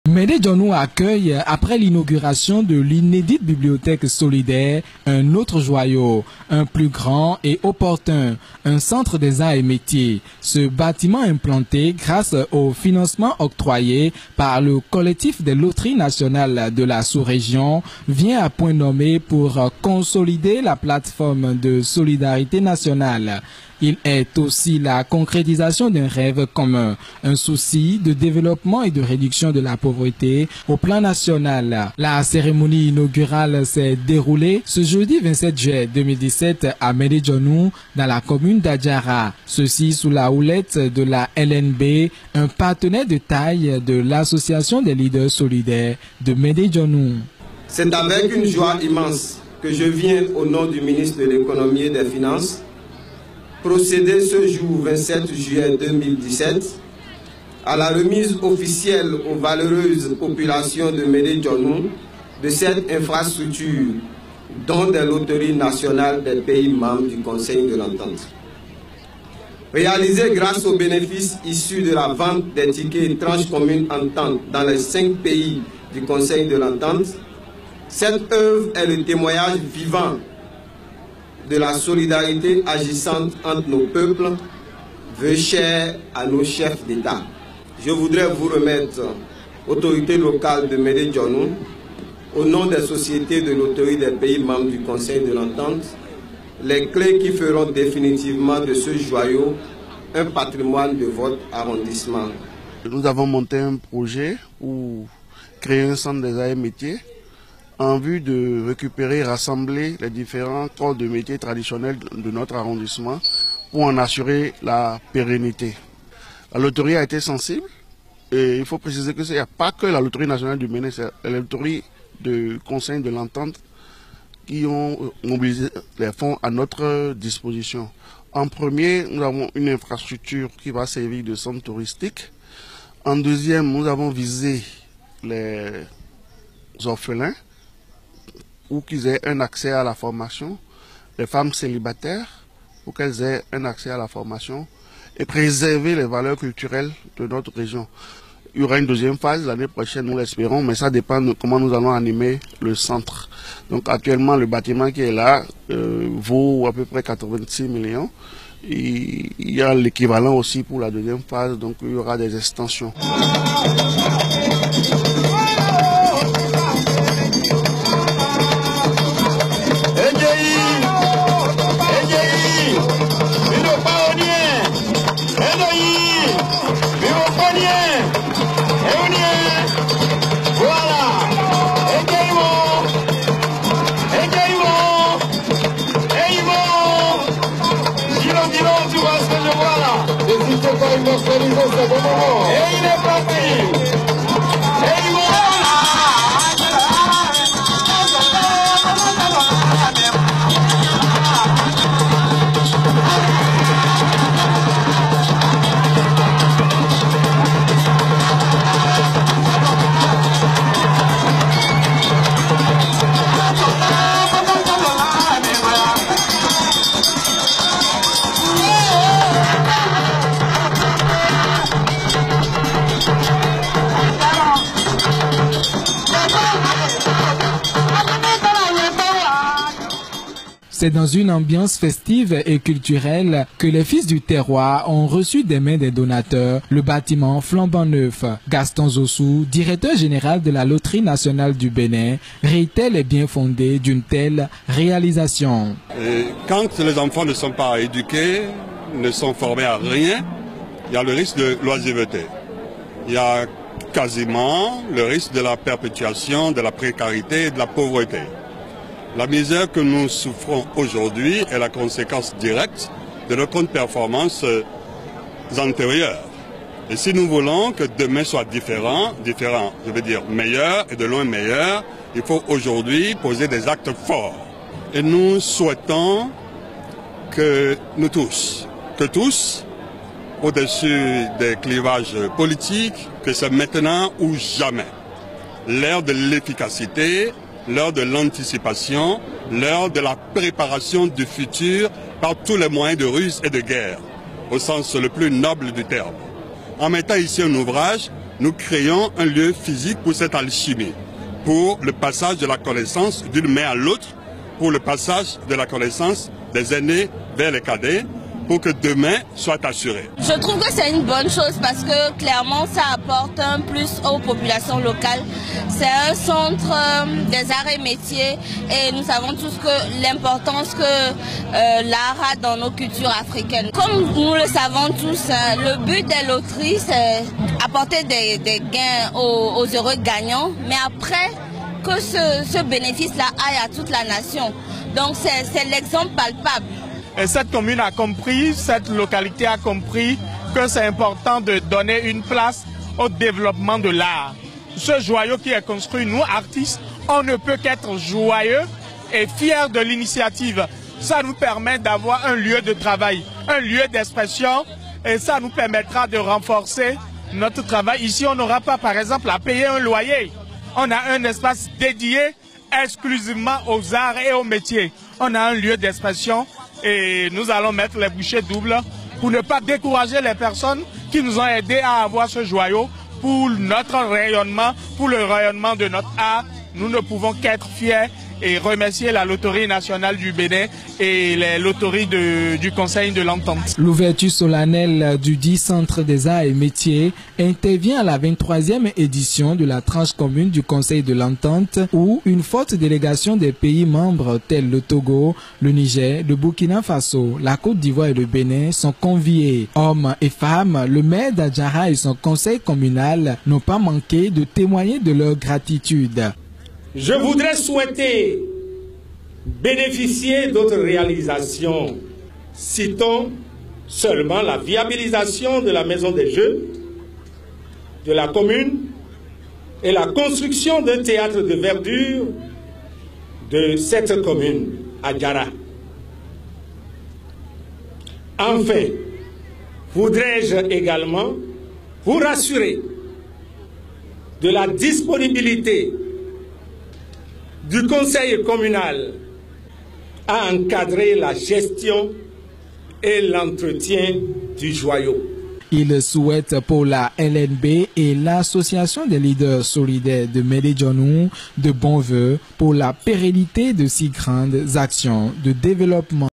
Médé Djonou accueille, après l'inauguration de l'inédite bibliothèque solidaire, un autre joyau, un plus grand et opportun, un centre des arts et métiers. Ce bâtiment implanté grâce au financement octroyé par le collectif des loteries nationales de la sous-région vient à point nommé pour consolider la plateforme de solidarité nationale. Il est aussi la concrétisation d'un rêve commun, un souci de développement et de réduction de la pauvreté au plan national. La cérémonie inaugurale s'est déroulée ce jeudi 27 juillet 2017 à Médé Djonou, dans la commune d'Adjara. Ceci sous la houlette de la LNB, un partenaire de taille de l'Association des leaders solidaires de Médé Djonou. C'est avec une joie immense que je viens au nom du ministre de l'Économie et des Finances procéder ce jour 27 juillet 2017 à la remise officielle aux valeureuses populations de Médé Djonou de cette infrastructure, dont des loteries nationales des pays membres du Conseil de l'Entente. Réalisée grâce aux bénéfices issus de la vente des tickets et tranches communes entente dans les 5 pays du Conseil de l'Entente, cette œuvre est le témoignage vivant de la solidarité agissante entre nos peuples, veut cher à nos chefs d'État. Je voudrais vous remettre, autorités locales de Médé Djonou, au nom des sociétés de loterie des pays membres du Conseil de l'Entente, les clés qui feront définitivement de ce joyau un patrimoine de votre arrondissement. Nous avons monté un projet pour créer un centre des arts et métiers en vue de récupérer et rassembler les différents corps de métiers traditionnels de notre arrondissement pour en assurer la pérennité. La loterie a été sensible et il faut préciser que il n'y a pas que la loterie nationale du Bénin, c'est la loterie du Conseil de l'Entente qui ont mobilisé les fonds à notre disposition. En premier, nous avons une infrastructure qui va servir de centre touristique. En deuxième, nous avons visé les orphelins pour qu'ils aient un accès à la formation, les femmes célibataires pour qu'elles aient un accès à la formation et préserver les valeurs culturelles de notre région. Il y aura une deuxième phase l'année prochaine, nous l'espérons, mais ça dépend de comment nous allons animer le centre. Donc actuellement, le bâtiment qui est là vaut à peu près 86 millions. Et il y a l'équivalent aussi pour la deuxième phase, donc il y aura des extensions. Et il est parti. C'est dans une ambiance festive et culturelle que les fils du terroir ont reçu des mains des donateurs le bâtiment flambant neuf. Gaston Zossou, directeur général de la Loterie nationale du Bénin, réitère les biens fondés d'une telle réalisation. Quand les enfants ne sont pas éduqués, ne sont formés à rien, il y a le risque de l'oisiveté. Il y a quasiment le risque de la perpétuation, de la précarité et de la pauvreté. La misère que nous souffrons aujourd'hui est la conséquence directe de nos comptes performances antérieures. Et si nous voulons que demain soit différent, je veux dire meilleur et de loin meilleur, il faut aujourd'hui poser des actes forts. Et nous souhaitons que nous tous, au-dessus des clivages politiques, que c'est maintenant ou jamais. L'ère de l'efficacité, l'heure de l'anticipation, l'heure de la préparation du futur par tous les moyens de ruse et de guerre, au sens le plus noble du terme. En mettant ici un ouvrage nous créons un lieu physique pour cette alchimie, pour le passage de la connaissance d'une main à l'autre, pour le passage de la connaissance des aînés vers les cadets, pour que demain soit assuré. Je trouve que c'est une bonne chose parce que clairement ça apporte un plus aux populations locales. C'est un centre des arts et métiers et nous savons tous que l'importance que l'art a dans nos cultures africaines. Comme nous le savons tous, le but des loteries c'est apporter des gains aux heureux gagnants, mais après que ce bénéfice-là aille à toute la nation. Donc c'est l'exemple palpable. Et cette commune a compris, cette localité a compris que c'est important de donner une place au développement de l'art. Ce joyau qui est construit, nous artistes, on ne peut qu'être joyeux et fiers de l'initiative. Ça nous permet d'avoir un lieu de travail, un lieu d'expression et ça nous permettra de renforcer notre travail. Ici, on n'aura pas, par exemple, à payer un loyer. On a un espace dédié exclusivement aux arts et aux métiers. On a un lieu d'expression. Et nous allons mettre les bouchées doubles pour ne pas décourager les personnes qui nous ont aidés à avoir ce joyau pour notre rayonnement, pour le rayonnement de notre art. Nous ne pouvons qu'être fiers et remercier la Loterie nationale du Bénin et les loteries du Conseil de l'Entente. L'ouverture solennelle du 10 Centre des Arts et Métiers intervient à la 23e édition de la tranche commune du Conseil de l'Entente où une forte délégation des pays membres tels le Togo, le Niger, le Burkina Faso, la Côte d'Ivoire et le Bénin sont conviés. Hommes et femmes, le maire d'Adjara et son conseil communal n'ont pas manqué de témoigner de leur gratitude. Je voudrais souhaiter bénéficier d'autres réalisations. Citons seulement la viabilisation de la maison des jeux de la commune et la construction d'un théâtre de verdure de cette commune, Adjara. Enfin, voudrais-je également vous rassurer de la disponibilité du conseil communal à encadrer la gestion et l'entretien du joyau. Il souhaite pour la LNB et l'Association des leaders solidaires de Médéjonou de bons vœux pour la pérennité de si grandes actions de développement.